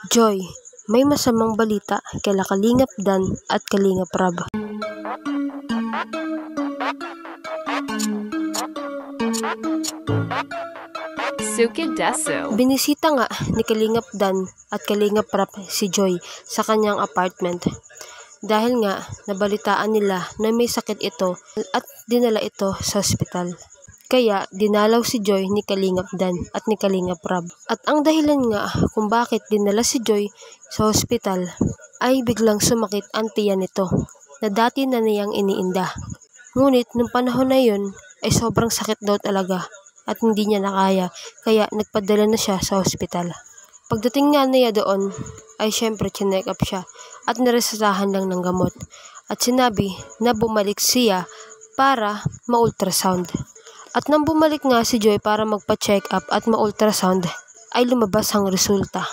Joy, may masamang balita kila Kalingap Dan at Kalingap Rab. Binisita nga ni Kalingap Dan at Kalingap Rab si Joy sa kanyang apartment. Dahil nga nabalitaan nila na may sakit ito at dinala ito sa ospital. Kaya dinalaw si Joy ni Kalingap Dan at ni Kalingap Rab. At ang dahilan nga kung bakit dinala si Joy sa ospital ay biglang sumakit ang tiyan nito na dati na niyang iniinda. Ngunit nung panahon na yun ay sobrang sakit daw talaga at hindi niya nakaya kaya nagpadala na siya sa ospital. Pagdating nga niya doon ay syempre chinek up siya at naresetahan lang ng gamot at sinabi na bumalik siya para ma-ultrasound. At nang bumalik nga si Joy para magpa-check up at ma-ultrasound ay lumabas ang resulta.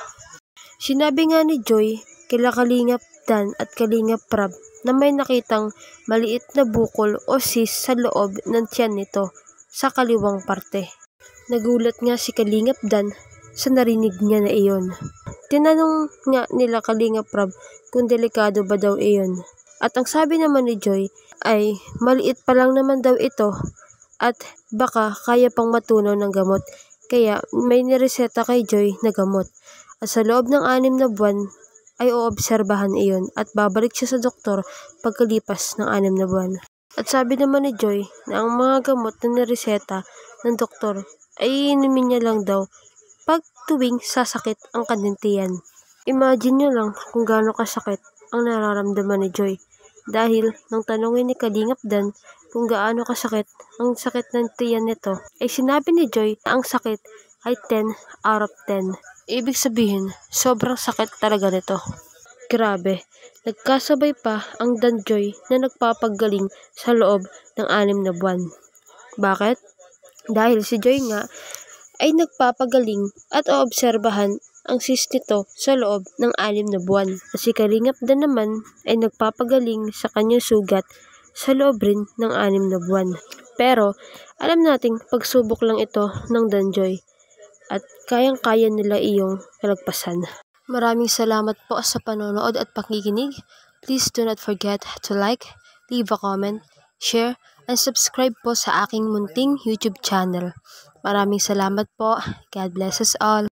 Sinabi nga ni Joy kila Kalingap Dan at Kalingap Rab na may nakitang maliit na bukol o cyst sa loob ng tiyan nito sa kaliwang parte. Nagulat nga si Kalingap Dan sa narinig niya na iyon. Tinanong nga nila Kalingap Rab kung delikado ba daw iyon. At ang sabi naman ni Joy ay maliit pa lang naman daw ito at baka kaya pang matunaw ng gamot. Kaya may nireseta kay Joy na gamot. At sa loob ng 6 na buwan ay oobserbahan iyon at babalik siya sa doktor pagkalipas ng 6 na buwan. At sabi naman ni Joy na ang mga gamot na nireseta ng doktor ay inumin niya lang daw pag tuwing sasakit ang kanyang tiyan. Imagine nyo lang kung gaano kasakit ang nararamdaman ni Joy. Dahil nang tanongin ni Kalingap Dan kung gaano kasakit ang sakit ng tiyan nito, ay sinabi ni Joy na ang sakit ay 10 out of 10. Ibig sabihin, sobrang sakit talaga nito. Grabe, nagkasabay pa ang Dan Joy na nagpapagaling sa loob ng 6 na buwan. Bakit? Dahil si Joy nga ay nagpapagaling at oobserbahan ang cyst nito sa loob ng 6 na buwan. At si Kalingap Dan naman ay nagpapagaling sa kanyang sugat sa loob rin ng 6 na buwan. Pero alam nating pagsubok lang ito ng Dan Joy at kayang-kaya nila iyong kalagpasan. Maraming salamat po sa panonood at pakikinig. Please do not forget to like, leave a comment, share, and subscribe po sa aking munting YouTube channel. Maraming salamat po. God bless us all.